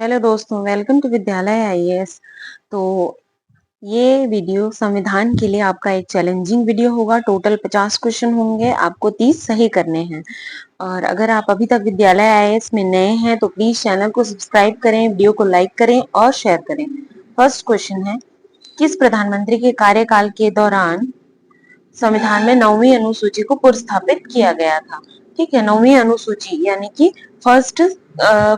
Hello दोस्तों, welcome to विद्यालय IAS. तो ये वीडियो संविधान के लिए आपका एक चैलेंजिंग वीडियो होगा। टोटल 50 क्वेश्चन होंगे, आपको 30 सही करने हैं। और अगर आप अभी तक विद्यालय आईएएस में नए हैं तो प्लीज चैनल को सब्सक्राइब करें, वीडियो को लाइक करें और शेयर करें। फर्स्ट क्वेश्चन है, किस प्रधानमंत्री के कार्यकाल के दौरान संविधान में 9वीं अनुसूची को पुनर्स्थापित किया गया था? ठीक है, 9वीं अनुसूची यानी कि फर्स्ट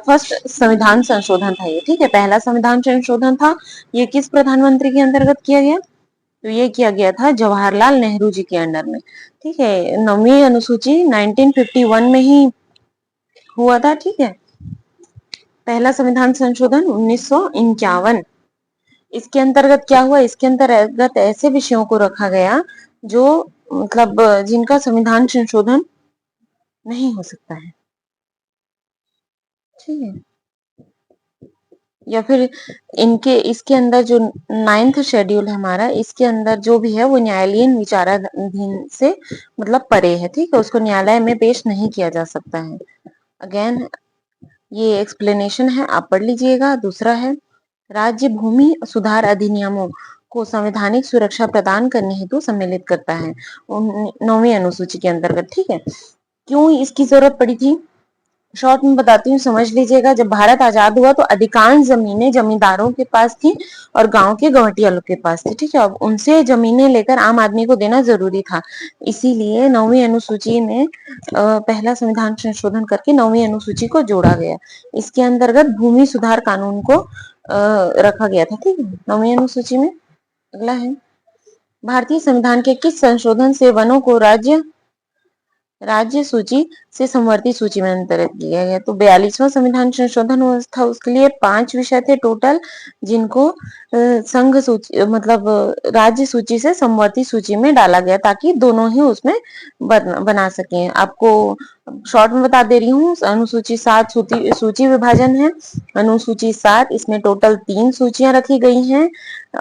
फर्स्ट संविधान संशोधन था ये। ठीक है, पहला संविधान संशोधन था। ये किस प्रधानमंत्री के अंतर्गत किया गया? तो ये किया गया था जवाहरलाल नेहरू जी के अंडर में। ठीक है, 9वीं अनुसूची 1951 में ही हुआ था। ठीक है, पहला संविधान संशोधन 1951। इसके अंतर्गत क्या हुआ? इसके अंतर्गत ऐसे विषयों को रखा गया जो मतलब जिनका संविधान संशोधन नहीं हो सकता है। ठीक है, या फिर इनके इसके अंदर जो 9th शेड्यूल है हमारा, इसके अंदर जो भी है वो न्यायालयीन विचाराधीन से मतलब परे है। ठीक है, उसको न्यायालय में पेश नहीं किया जा सकता है। अगेन ये एक्सप्लेनेशन है, आप पढ़ लीजिएगा। दूसरा है, राज्य भूमि सुधार अधिनियमों को संवैधानिक सुरक्षा प्रदान करने हेतु सम्मिलित करता है 9वीं अनुसूची के अंतर्गत। ठीक है, क्यों इसकी जरूरत पड़ी थी? शॉर्ट में बताती हूँ, समझ लीजिएगा। जब भारत आजाद हुआ तो अधिकांश जमीनें जमींदारों के पास थी और गांव के गवटिया लोग के पास थी। ठीक है, अब उनसे जमीनें लेकर आम आदमी को देना जरूरी था। इसीलिए 9वीं अनुसूची में पहला संविधान संशोधन करके 9वीं अनुसूची को जोड़ा गया। इसके अंतर्गत भूमि सुधार कानून को रखा गया था। ठीक है, 9वीं अनुसूची में। अगला है, भारतीय संविधान के किस संशोधन से वनों को राज्य सूची से समवर्ती सूची में अंतरित किया गया? तो 42वां संविधान संशोधन हुआ था, उसके लिए 5 विषय थे टोटल, जिनको संघ सूची मतलब राज्य सूची से समवर्ती सूची में डाला गया ताकि दोनों ही उसमें बना सकें। आपको शॉर्ट में बता दे रही हूँ। अनुसूची 7 सूची विभाजन है। अनुसूची 7, इसमें टोटल 3 सूचियां रखी गई हैं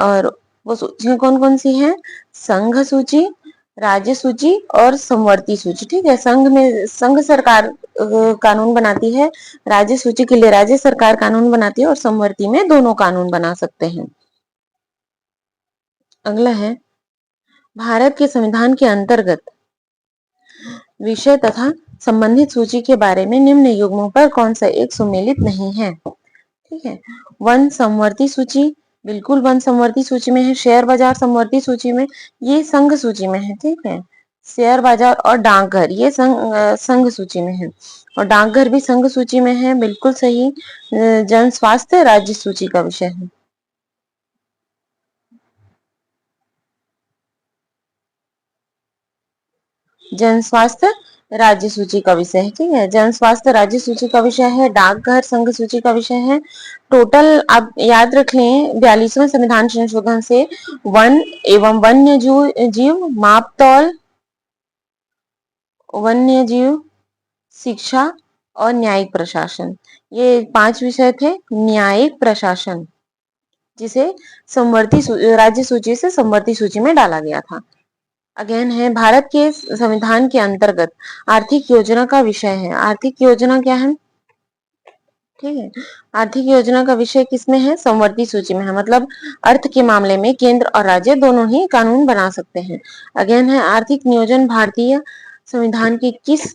और वो सूचियां कौन कौन सी हैं? संघ सूची, राज्य सूची और समवर्ती सूची। ठीक है, संघ सरकार कानून बनाती है, राज्य सूची के लिए राज्य सरकार कानून बनाती है और समवर्ती में दोनों कानून बना सकते हैं। अगला है, भारत के संविधान के अंतर्गत विषय तथा संबंधित सूची के बारे में निम्न युग्मों पर कौन सा एक सुमेलित नहीं है? ठीक है, वन समवर्ती सूची, बिल्कुल वन समवर्ती सूची में है। शेयर बाजार समवर्ती सूची में, ये संघ सूची में है। ठीक है, शेयर बाजार और डाकघर ये संघ सूची में है और डाकघर भी संघ सूची में है, बिल्कुल सही। जन स्वास्थ्य राज्य सूची का विषय है। जन स्वास्थ्य राज्य सूची का विषय है। ठीक है, जन स्वास्थ्य राज्य सूची का विषय है। डाकघर संघ सूची का विषय है। टोटल आप याद रख लें, 42वें संविधान संशोधन से वन एवं वन्य जीव माप तौल, वन्य जीव, शिक्षा और न्यायिक प्रशासन, ये 5 विषय थे। न्यायिक प्रशासन जिसे समवर्ती राज्य सूची से समवर्ती सूची में डाला गया था। अगेन है, भारत के संविधान के अंतर्गत आर्थिक योजना का विषय है। आर्थिक योजना क्या है? ठीक है, आर्थिक योजना का विषय किसमें है? समवर्ती सूची में है। मतलब अर्थ के मामले में केंद्र और राज्य दोनों ही कानून बना सकते हैं। अगेन है, आर्थिक नियोजन भारतीय संविधान की किस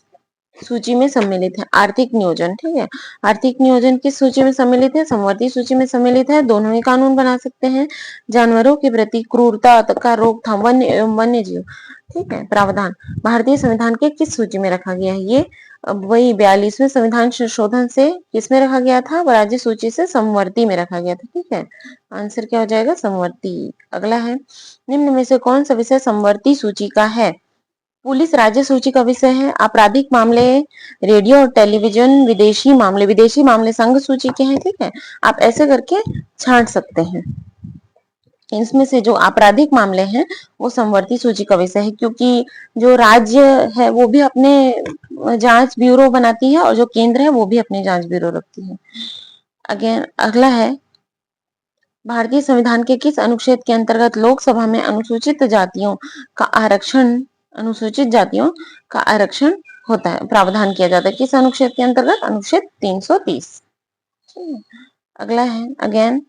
सूची में सम्मिलित है? आर्थिक नियोजन। ठीक है, आर्थिक नियोजन किस सूची में सम्मिलित है? समवर्ती सूची में सम्मिलित है। दोनों ही कानून बना सकते हैं। जानवरों के प्रति क्रूरता का रोकथाम, वन्य जीव। ठीक है, प्रावधान भारतीय संविधान के किस सूची में रखा गया है? ये वही 42वें संविधान संशोधन से किसमें रखा गया था? राज्य सूची से समवर्ती में रखा गया था। ठीक है, आंसर क्या हो जाएगा? समवर्ती। अगला है, निम्न में से कौन सा विषय समवर्ती सूची का है? पुलिस राज्य सूची का विषय है। आपराधिक मामले रेडियो और टेलीविजन, विदेशी मामले संघ सूची के हैं। ठीक है, आप ऐसे करके छांट सकते हैं। इसमें से जो आपराधिक मामले हैं वो समवर्ती सूची का विषय है, क्योंकि जो राज्य है वो भी अपने जांच ब्यूरो बनाती है और जो केंद्र है वो भी अपने जांच ब्यूरो रखती है। अगेन अगला है, भारतीय संविधान के किस अनुच्छेद के अंतर्गत लोकसभा में अनुसूचित जातियों का आरक्षण होता है, प्रावधान किया जाता है? किस अनुच्छेद के अंतर्गत? अनुच्छेद 330। अगला है अगेन,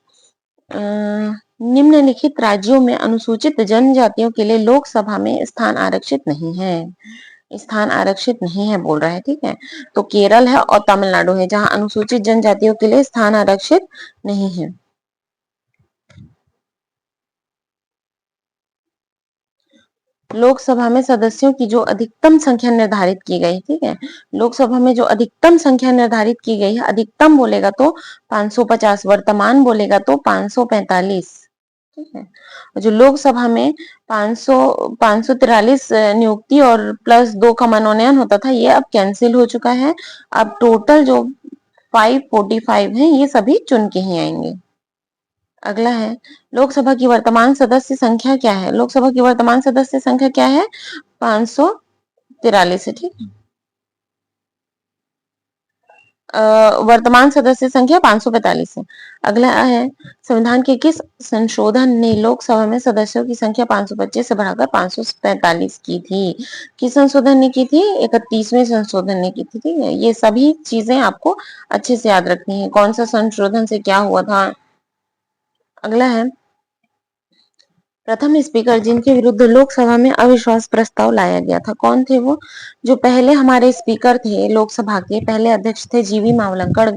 निम्नलिखित राज्यों में अनुसूचित जनजातियों के लिए लोकसभा में स्थान आरक्षित नहीं है। स्थान आरक्षित नहीं है बोल रहा है, ठीक है। तो केरल है और तमिलनाडु है जहां अनुसूचित जनजातियों के लिए स्थान आरक्षित नहीं है। लोकसभा में सदस्यों की जो अधिकतम संख्या निर्धारित की गई, ठीक है, लोकसभा में जो अधिकतम संख्या निर्धारित की गई है, अधिकतम बोलेगा तो 550, वर्तमान बोलेगा तो 545, ठीक है। और जो लोकसभा में 543 नियुक्ति और प्लस 2 का मनोनयन होता था, ये अब कैंसिल हो चुका है। अब टोटल जो 545 है ये सभी चुन के ही आएंगे। अगला है, लोकसभा की वर्तमान सदस्य संख्या क्या है? लोकसभा की वर्तमान सदस्य संख्या क्या है? 543 है, ठीक है। वर्तमान सदस्य संख्या 545 है। अगला है, संविधान के किस संशोधन ने लोकसभा में सदस्यों की संख्या 525 से बढ़ाकर 545 की थी? किस संशोधन ने की थी? 31वें संशोधन ने की थी, ठीक है। ये सभी चीजें आपको अच्छे से याद रखनी है, कौन सा संशोधन से क्या हुआ था। अगला है, प्रथम स्पीकर जिनके विरुद्ध लोकसभा में अविश्वास प्रस्ताव लाया गया था, कौन थे वो? जो पहले हमारे स्पीकर थे लोकसभा के, पहले अध्यक्ष थे जीवी मावलंकर,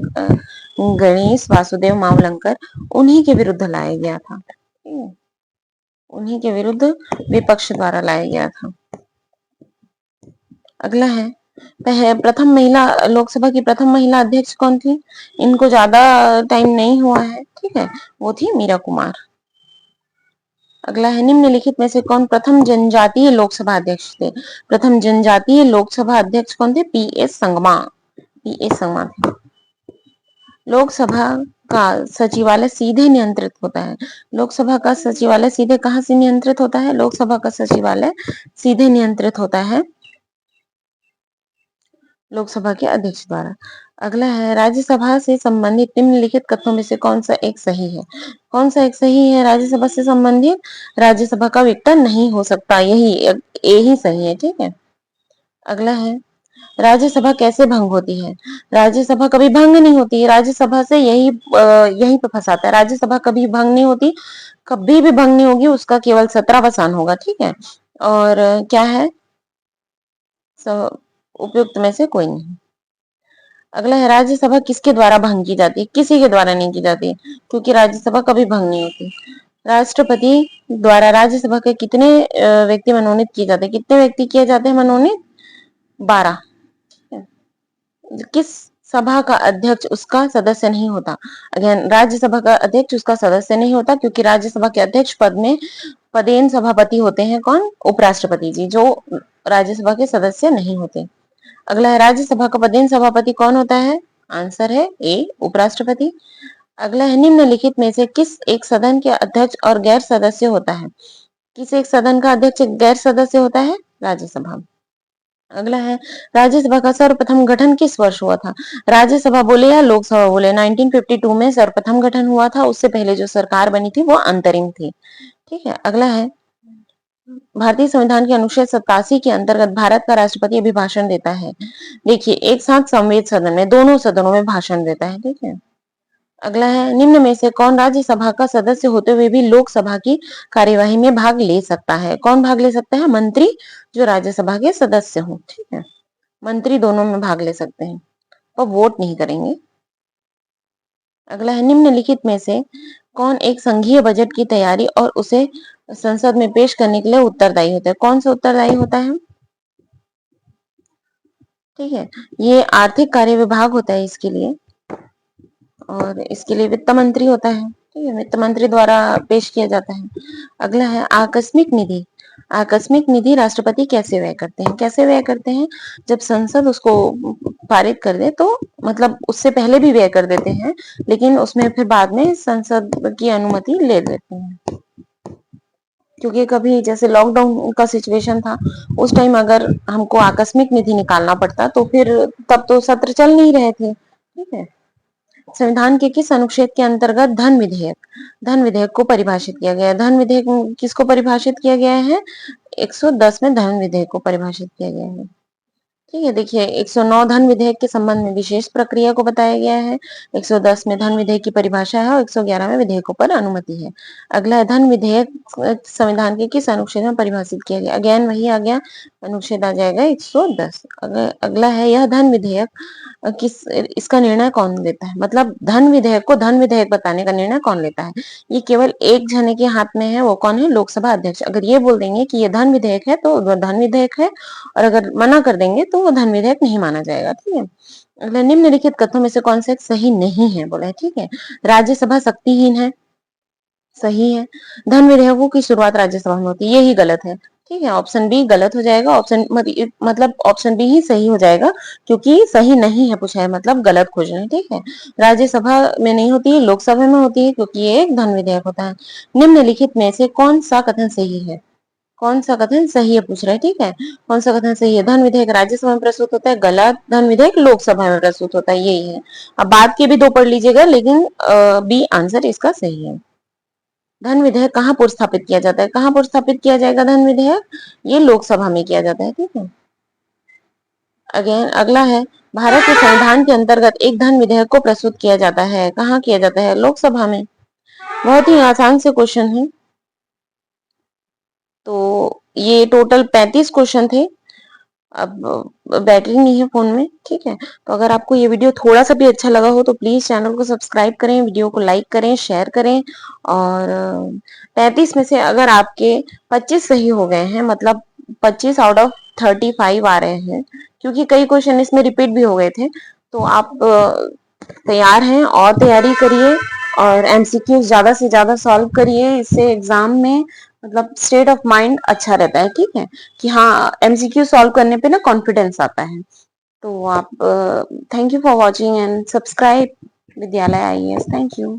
गणेश वासुदेव मावलंकर, उन्हीं के विरुद्ध लाया गया था, उन्हीं के विरुद्ध विपक्ष द्वारा लाया गया था। अगला है, प्रथम महिला, लोकसभा की प्रथम महिला अध्यक्ष कौन थी? इनको ज्यादा टाइम नहीं हुआ है, ठीक है, वो थी मीरा कुमार। अगला है, निम्नलिखित में से कौन प्रथम जनजातीय लोकसभा अध्यक्ष थे? प्रथम जनजातीय लोकसभा अध्यक्ष कौन थे? पीएस संगमा, पीएस संगमा थे। लोकसभा का सचिवालय सीधे नियंत्रित होता है, लोकसभा का सचिवालय सीधे कहां से नियंत्रित होता है? लोकसभा का सचिवालय सीधे नियंत्रित होता है लोकसभा के अध्यक्ष द्वारा। अगला है, राज्यसभा से संबंधित निम्नलिखित कथनों में से कौन सा एक सही है? कौन सा एक सही है राज्यसभा से संबंधित? राज्यसभा का विघटन नहीं हो सकता, यही सही है, ठीक है। अगला है, राज्यसभा कैसे भंग होती है? राज्यसभा कभी भंग नहीं होती, राज्यसभा से यही पे फंसाता है, राज्यसभा कभी भंग नहीं होती, कभी भी भंग नहीं होगी, उसका केवल 17वां होगा, ठीक है। और क्या है, उपयुक्त में से कोई नहीं। अगला है, राज्यसभा किसके द्वारा भंग की जाती है? किसी के द्वारा नहीं की जाती, क्योंकि राज्यसभा कभी भंग नहीं होती। राष्ट्रपति द्वारा राज्यसभा के कितने व्यक्ति मनोनीत किए जाते हैं? कितने व्यक्ति किए जाते हैं मनोनीत? 12। किस सभा का अध्यक्ष उसका सदस्य नहीं होता? अगेन, राज्यसभा का अध्यक्ष उसका सदस्य नहीं होता, क्योंकि राज्यसभा के अध्यक्ष पद में पदेन सभापति होते हैं, कौन? उपराष्ट्रपति जी, जो राज्यसभा के सदस्य नहीं होते। अगला है, राज्यसभा का पदेन सभापति कौन होता है? आंसर है ए, उपराष्ट्रपति। अगला है, निम्नलिखित में से किस एक सदन के अध्यक्ष और गैर सदस्य होता है? किस एक सदन का अध्यक्ष गैर सदस्य होता है? राज्यसभा। अगला है, राज्यसभा का सर्वप्रथम गठन किस वर्ष हुआ था? राज्यसभा बोले या लोकसभा बोले, 1952 में सर्वप्रथम गठन हुआ था, उससे पहले जो सरकार बनी थी वो अंतरिम थी, ठीक है। अगला है, भारतीय संविधान के अनुच्छेद 87 के अंतर्गत भारत का राष्ट्रपति अभिभाषण देता है। देखिए, एक साथ संवेद सदन में, दोनों सदनों में भाषण देता है, ठीक है। अगला है, निम्न में से कौन राज्यसभा का सदस्य होते हुए भी लोकसभा की कार्यवाही में भाग ले सकता है? कौन भाग ले सकता है? मंत्री, जो राज्यसभा के सदस्य हो, ठीक है। मंत्री दोनों में भाग ले सकते हैं और वोट नहीं करेंगे। अगला है, निम्नलिखित में से कौन एक संघीय बजट की तैयारी और उसे संसद में पेश करने के लिए उत्तरदायी होता है? कौन सा उत्तरदायी होता है? ठीक है, ये आर्थिक कार्य विभाग होता है इसके लिए, और इसके लिए वित्त मंत्री होता है, ठीक है, वित्त मंत्री द्वारा पेश किया जाता है। अगला है, आकस्मिक निधि। आकस्मिक निधि राष्ट्रपति कैसे व्यय करते हैं? कैसे व्यय करते हैं? जब संसद उसको पारित कर दे तो, मतलब उससे पहले भी व्यय कर देते हैं, लेकिन उसमें फिर बाद में संसद की अनुमति ले लेते हैं, क्योंकि कभी जैसे लॉकडाउन का सिचुएशन था, उस टाइम अगर हमको आकस्मिक निधि निकालना पड़ता तो फिर तब तो सत्र चल नहीं रहे थे, ठीक है। संविधान के किस अनुच्छेद के अंतर्गत धन विधेयक को परिभाषित किया गया है? धन विधेयक किसको परिभाषित किया गया है? 110 में धन विधेयक को परिभाषित किया गया है, ठीक है, देखिए 109 धन विधेयक के संबंध में विशेष प्रक्रिया को बताया गया है। 110 में धन विधेयक की परिभाषा है और 111 में विधेयकों पर अनुमति है। अगला है धन विधेयक संविधान के किस अनुच्छेद में परिभाषित किया गया। अगेन वही आ गया, अनुच्छेद आ जाएगा 110। अगला है यह धन विधेयक किस इसका निर्णय कौन लेता है। मतलब धन विधेयक को धन विधेयक बताने का निर्णय कौन लेता है। ये केवल एक जने के हाथ में है, वो कौन है, लोकसभा अध्यक्ष। अगर ये बोल देंगे कि ये धन विधेयक है तो वो धन विधेयक है, और अगर मना कर देंगे तो वो धन विधेयक नहीं माना जाएगा। ठीक है, अगला निम्नलिखित कथनों में से कौन सा सही नहीं है बोला है। ठीक है, राज्यसभा शक्तिहीन है, सही है। धन विधेयकों की शुरुआत राज्यसभा में होती है, यही गलत है। ठीक है, ऑप्शन बी गलत हो जाएगा। ऑप्शन मतलब ऑप्शन बी ही सही हो जाएगा, क्योंकि सही नहीं है पूछा है, मतलब गलत खोज रहे हैं। ठीक है, राज्यसभा में नहीं होती है, लोकसभा में होती है, क्योंकि ये एक धन विधेयक होता है। निम्नलिखित में से कौन सा कथन सही है, कौन सा कथन सही है पूछ रहा है। ठीक है, कौन सा कथन सही है। धन विधेयक राज्यसभा में प्रस्तुत होता है, गलत। धन विधेयक लोकसभा में प्रस्तुत होता है, यही है। अब बाद के भी दो पढ़ लीजिएगा, लेकिन बी आंसर इसका सही है। धन विधेयक कहाँ पुरस्थापित किया जाता है, कहाँ पुरस्थापित किया जाएगा धन विधेयक, ये लोकसभा में किया जाता है। ठीक है, अगेन अगला है भारत के संविधान के अंतर्गत एक धन विधेयक को प्रस्तुत किया जाता है, कहाँ किया जाता है, लोकसभा में। बहुत ही आसान से क्वेश्चन है। तो ये टोटल 35 क्वेश्चन थे। अब बैटरी नहीं है फोन में। ठीक है, तो अगर आपको ये वीडियो थोड़ा सा भी अच्छा लगा हो तो प्लीज चैनल को सब्सक्राइब करें, वीडियो को लाइक करें, शेयर करें। और 35 में से अगर आपके 25 सही हो गए हैं, मतलब 25 आउट ऑफ 35 आ रहे हैं, क्योंकि कई क्वेश्चन इसमें रिपीट भी हो गए थे, तो आप तैयार हैं और तैयारी करिए, और एमसीक्यू ज्यादा से ज्यादा सॉल्व करिए। इससे एग्जाम में मतलब स्टेट ऑफ माइंड अच्छा रहता है। ठीक है, कि हाँ एमसीक्यू सॉल्व करने पे ना कॉन्फिडेंस आता है। तो आप thank you for watching and subscribe विद्यालय आईएएस। Thank you.